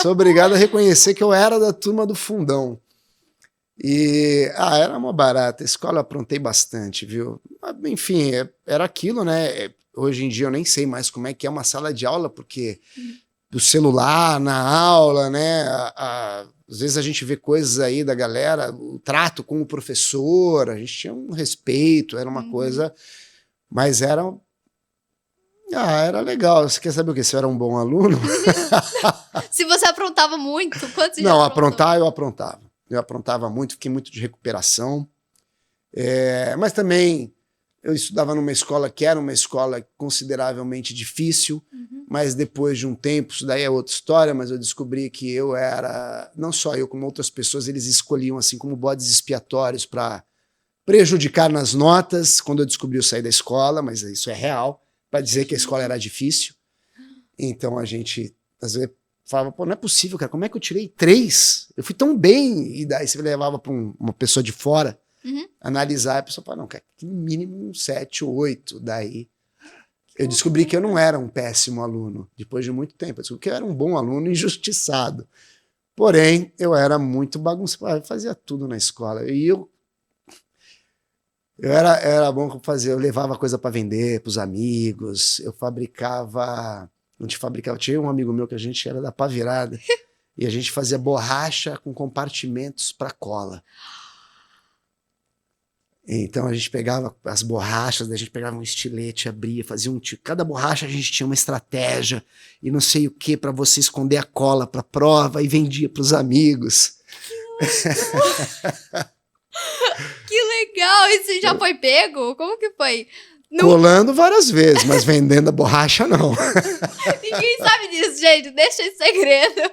Sou obrigado a reconhecer que eu era da turma do fundão. E, era uma barata. A escola eu aprontei bastante, viu? Enfim, era aquilo, né? Hoje em dia eu nem sei mais como é que é uma sala de aula, porque do celular na aula, né? Às vezes a gente vê coisas aí da galera, o trato com o professor, a gente tinha um respeito, era uma coisa, mas era legal. Você quer saber o quê? Se eu era um bom aluno? Se você aprontava muito, quantos Não, já aprontar eu aprontava. Eu aprontava muito, fiquei muito de recuperação. Mas também eu estudava numa escola que era uma escola consideravelmente difícil, mas depois de um tempo, isso daí é outra história, mas eu descobri que eu era, não só eu, como outras pessoas, eles escolhiam assim como bodes expiatórios para prejudicar nas notas, quando eu descobri eu saí da escola, mas isso é real, para dizer que a escola era difícil. Então a gente, às vezes, falava, pô, não é possível, cara, como é que eu tirei 3? Eu fui tão bem, e daí você levava para uma pessoa de fora, analisar, a pessoa fala, não, cara, no mínimo um 7, 8, daí eu descobri que eu não era um péssimo aluno, depois de muito tempo, eu descobri que eu era um bom aluno injustiçado, porém, eu era muito bagunçado, eu fazia tudo na escola, e eu era bom que eu levava coisa para vender para os amigos, eu fabricava, tinha um amigo meu que a gente era da pá virada, e a gente fazia borracha com compartimentos para cola. Então a gente pegava as borrachas, daí a gente pegava um estilete, abria, fazia um tipo. Cada borracha a gente tinha uma estratégia e não sei o que para você esconder a cola para prova e vendia para os amigos. Que legal! E você já foi pego? Como que foi? Colando várias vezes, mas vendendo a borracha, não. Ninguém sabe disso, gente. Deixa esse segredo.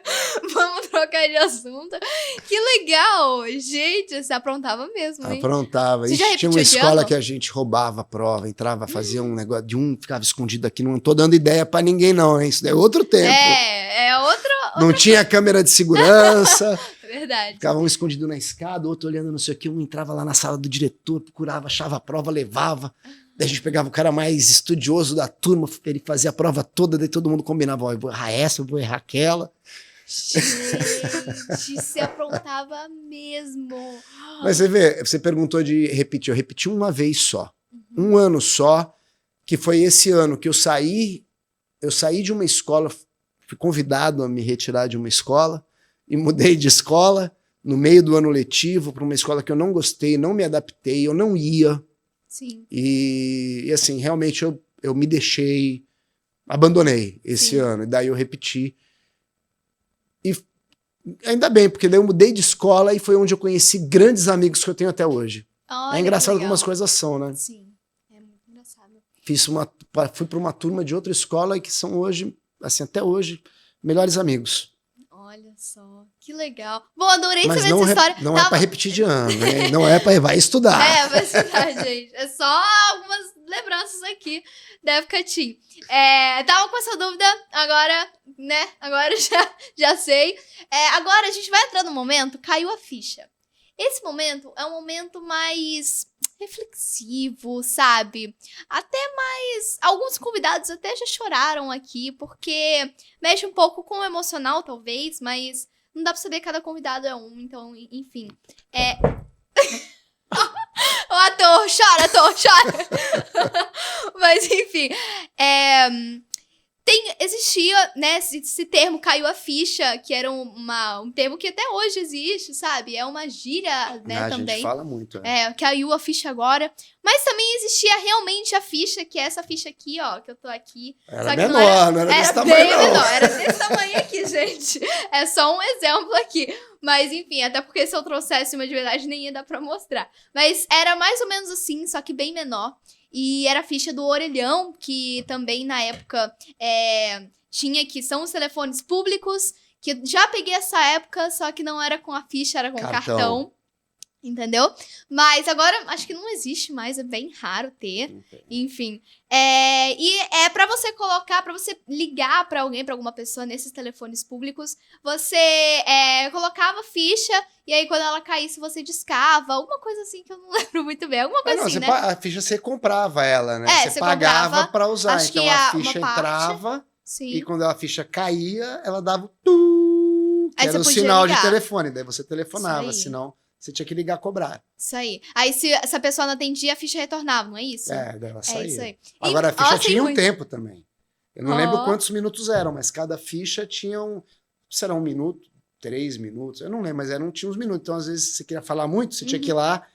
Vamos trocar de assunto. Que legal. Gente, você aprontava mesmo, hein? Aprontava. Você já Tinha uma repetiu de escola ano? que a gente roubava a prova, entrava, fazia um negócio de um, ficava escondido aqui. Não tô dando ideia pra ninguém, não, hein? Isso é outro tempo. É outro... Não tinha câmera de segurança. Verdade. Ficava um escondido na escada, outro olhando não sei o que. Um entrava lá na sala do diretor, procurava, achava a prova, levava. Daí a gente pegava o cara mais estudioso da turma, ele fazia a prova toda, daí todo mundo combinava, ó, eu vou errar essa, eu vou errar aquela. Gente, você aprontava mesmo. Mas você vê, você perguntou de repetir, eu repeti uma vez só. Um ano só, que foi esse ano que eu saí de uma escola, fui convidado a me retirar de uma escola e mudei de escola no meio do ano letivo para uma escola que eu não gostei, não me adaptei, eu não ia. Sim. E assim, realmente eu me deixei, abandonei esse ano, e daí eu repeti. E ainda bem, porque daí eu mudei de escola e foi onde eu conheci grandes amigos que eu tenho até hoje. Olha, É engraçado que legal. como as coisas são, né? Sim, é muito engraçado. Fui para uma turma de outra escola e que são hoje, assim, até hoje, melhores amigos. Olha só, que legal. Bom, adorei Mas saber não, essa história. não é para repetir de ano, né? Não é para vai estudar. É, vai estudar, gente. É só algumas lembranças aqui da época teen. Tava com essa dúvida, agora, né? Agora já sei. Agora a gente vai entrar no momento, caiu a ficha. Esse momento é um momento mais reflexivo, sabe? Até mais... Alguns convidados até já choraram aqui, porque mexe um pouco com o emocional, talvez, mas não dá pra saber, cada convidado é um, então, enfim. O ator, chora. Mas, enfim, existia, né, esse termo caiu a ficha, que era um termo que até hoje existe, sabe? É uma gíria, né, também. A gente fala muito. Né? Caiu a ficha agora. Mas também existia realmente a ficha, que é essa ficha aqui, ó, que eu tô aqui. Era só que menor, não era desse tamanho, bem não. menor, era desse tamanho aqui, gente. É só um exemplo aqui. Mas, enfim, até porque se eu trouxesse uma de verdade, nem ia dar pra mostrar. Mas era mais ou menos assim, só que bem menor. E era a ficha do orelhão, que também na época tinha, que são os telefones públicos, que já peguei essa época, só que não era com a ficha, era com cartão. Entendeu? Mas agora acho que não existe mais, é bem raro ter. Enfim. E pra você colocar, pra você ligar pra alguém, pra alguma pessoa nesses telefones públicos, você colocava ficha e aí quando ela caísse você discava. Alguma coisa assim que eu não lembro muito bem. Alguma coisa assim, né? A ficha você comprava ela, né? Você pagava pra usar. Acho então que a ficha entrava e quando a ficha caía, ela dava o que era o sinal de telefone. Daí você telefonava, senão... Você tinha que ligar a cobrar. Isso aí. Aí, se essa pessoa não atendia, a ficha retornava, não é isso? Daí ela saía. É isso aí. Agora, a ficha tinha um tempo também. Eu não lembro quantos minutos eram, mas cada ficha tinha será 1 minuto, 3 minutos, eu não lembro, mas tinha uns minutos. Então, às vezes, você queria falar muito, você tinha que ir lá,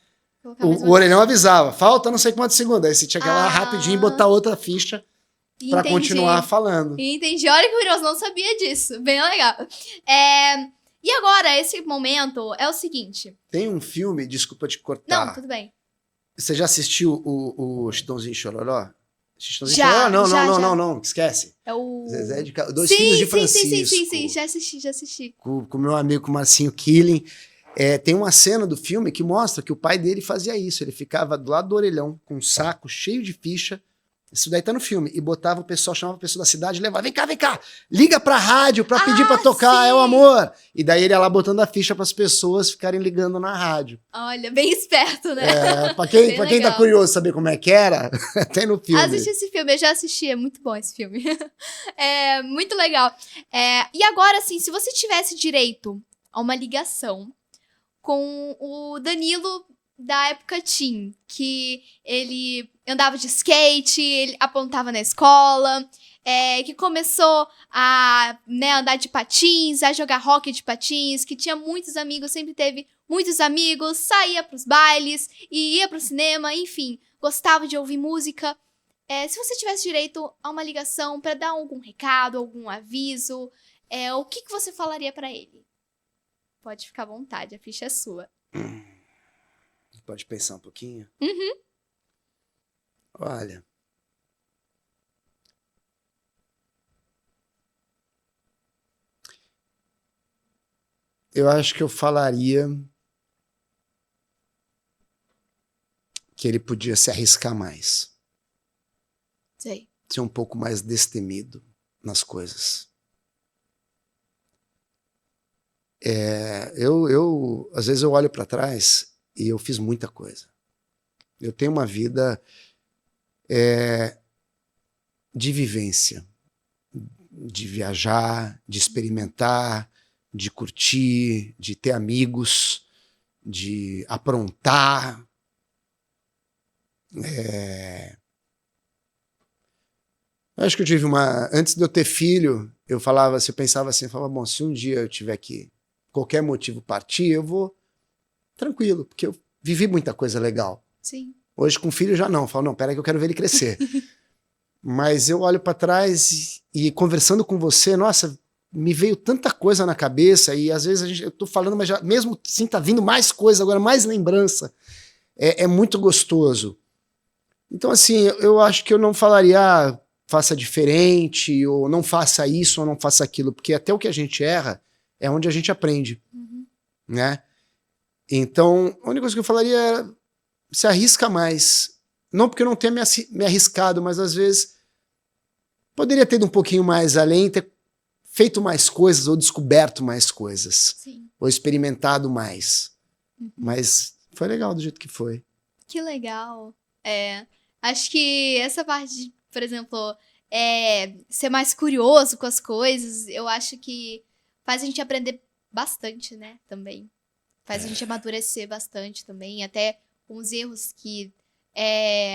o orelhão avisava, falta não sei quantos segundos. Aí você tinha que ir lá rapidinho e botar outra ficha pra continuar falando. Entendi. Olha que curioso, não sabia disso. Bem legal. E agora, esse momento é o seguinte. Tem um filme, desculpa te cortar. Não, tudo bem. Você já assistiu o Chitãozinho e Chororó? Chitãozinho já, Chororó? Não, esquece. É o... Zezé de Dois Filhos de Francisco. Sim, já assisti. Com o meu amigo Marcinho Killing. Tem uma cena do filme que mostra que o pai dele fazia isso. Ele ficava do lado do orelhão, com um saco cheio de ficha. Isso daí tá no filme. E botava o pessoal, chamava a pessoa da cidade, levava, vem cá, liga pra rádio pra pedir pra tocar, sim. É o amor. E daí ele ia lá botando a ficha pras pessoas ficarem ligando na rádio. Olha, bem esperto, né? Pra quem tá curioso saber como é que era, tem no filme. Assiste esse filme, eu já assisti, é muito bom esse filme. É muito legal. E agora, assim, se você tivesse direito a uma ligação com o Danilo da época teen, que ele andava de skate, ele apontava na escola, que começou a andar de patins, a jogar hóquei de patins, que tinha muitos amigos, sempre teve muitos amigos, saía pros bailes, e ia pro cinema, enfim, gostava de ouvir música. Se você tivesse direito a uma ligação pra dar algum recado, algum aviso, o que você falaria pra ele? Pode ficar à vontade, a ficha é sua. Pode pensar um pouquinho? Uhum. Olha, eu acho que eu falaria que ele podia se arriscar mais. Sei. Ser um pouco mais destemido nas coisas. Às vezes eu olho para trás e eu fiz muita coisa. Eu tenho uma vida de vivência, de viajar, de experimentar, de curtir, de ter amigos, de aprontar. Eu acho que eu tive antes de eu ter filho, eu pensava assim, bom, se um dia eu tiver que, qualquer motivo, partir, eu vou tranquilo, porque eu vivi muita coisa legal. Sim. Hoje com filho já não, eu falo, não, peraí que eu quero ver ele crescer. Mas eu olho para trás e conversando com você, nossa, me veio tanta coisa na cabeça e às vezes eu tô falando, mas já, mesmo assim tá vindo mais coisa agora, mais lembrança. É muito gostoso. Então assim, eu acho que eu não falaria faça diferente, ou não faça isso, ou não faça aquilo, porque até o que a gente erra é onde a gente aprende, né? Então, a única coisa que eu falaria é se arrisca mais. Não porque eu não tenha me arriscado, mas às vezes poderia ter ido um pouquinho mais além, ter feito mais coisas, ou descoberto mais coisas. Sim. Ou experimentado mais. Mas foi legal do jeito que foi. Que legal. Acho que essa parte de, por exemplo, ser mais curioso com as coisas, eu acho que faz a gente aprender bastante, né, também. Faz a gente amadurecer bastante também, até com os erros que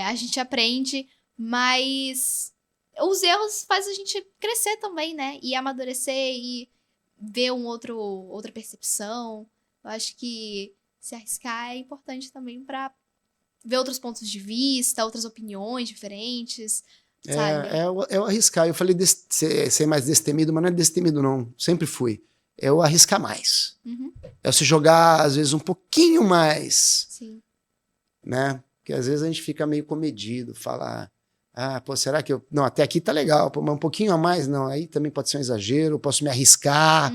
a gente aprende, mas os erros fazem a gente crescer também, né, e amadurecer e ver outra percepção. Eu acho que se arriscar é importante também para ver outros pontos de vista, outras opiniões diferentes, sabe? É o arriscar. Eu falei ser mais destemido, mas não é destemido, não. Sempre fui. É o arriscar mais. É o se jogar, às vezes, um pouquinho mais. Sim. Né? Porque às vezes a gente fica meio comedido, fala, pô, será que eu... Não, até aqui tá legal, pô, mas um pouquinho a mais, não. Aí também pode ser um exagero, eu posso me arriscar.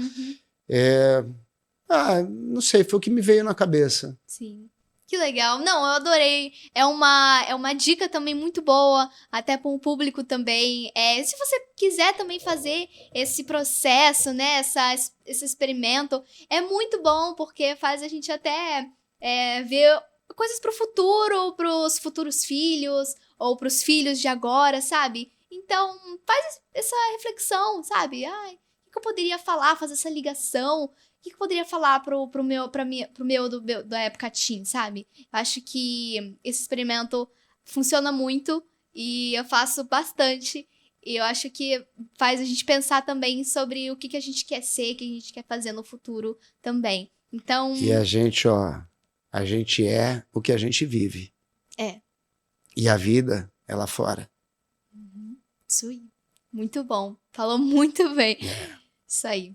Não sei, foi o que me veio na cabeça. Sim. Que legal. Não, eu adorei. É uma dica também muito boa, até para o público também. Se você quiser também fazer esse processo, né, esse experimento, é muito bom, porque faz a gente até ver coisas para o futuro, para os futuros filhos, ou para os filhos de agora, sabe? Então, faz essa reflexão, sabe? O que eu poderia falar, fazer essa ligação? O que eu poderia falar pro meu da época teen, sabe? Eu acho que esse experimento funciona muito e eu faço bastante. E eu acho que faz a gente pensar também sobre o que a gente quer ser, o que a gente quer fazer no futuro também. Então... E a gente é o que a gente vive. E a vida é lá fora. Isso aí. Muito bom. Falou muito bem. Isso aí.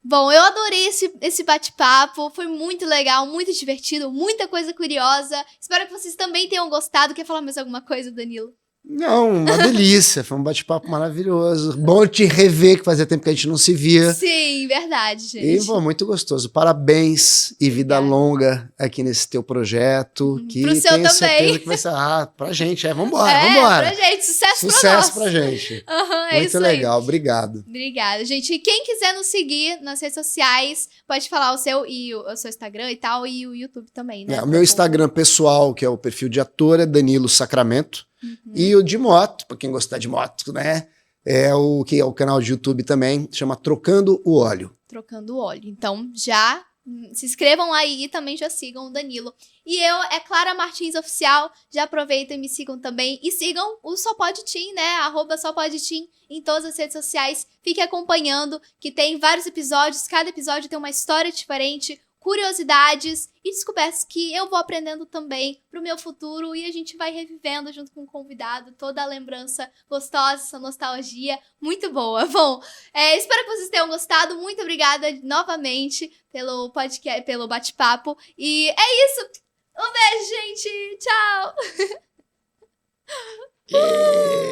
Bom, eu adorei esse bate-papo, foi muito legal, muito divertido, muita coisa curiosa. Espero que vocês também tenham gostado. Quer falar mais alguma coisa, Danilo? Não, uma delícia, foi um bate-papo maravilhoso. Bom te rever, que fazia tempo que a gente não se via. Sim, verdade, gente. E, pô, muito gostoso. Parabéns e vida longa aqui nesse teu projeto. Que pro seu tenho também. certeza que vai ser. Pra gente, vambora, vambora. Pra gente, sucesso pra gente. É muito isso legal, aí. obrigado. Obrigada, gente. E quem quiser nos seguir nas redes sociais, pode falar o seu Instagram e tal, e o YouTube também, né? O meu Instagram pessoal, que é o perfil de ator, é Danilo Sacramento. E o de moto, pra quem gostar de moto, né? É o canal de YouTube também, chama Trocando o Óleo. Trocando o Óleo. Então, já se inscrevam aí e também já sigam o Danilo. E eu, Clara Martins Oficial, já aproveitem e me sigam também. E sigam o Só Pode Teen, né? @SóPodeTeen em todas as redes sociais. Fique acompanhando, que tem vários episódios. Cada episódio tem uma história diferente, curiosidades e descobertas que eu vou aprendendo também pro meu futuro, e a gente vai revivendo junto com o convidado toda a lembrança gostosa, essa nostalgia muito boa. Bom, espero que vocês tenham gostado. Muito obrigada novamente pelo podcast, pelo bate-papo, e é isso. Um beijo, gente. Tchau.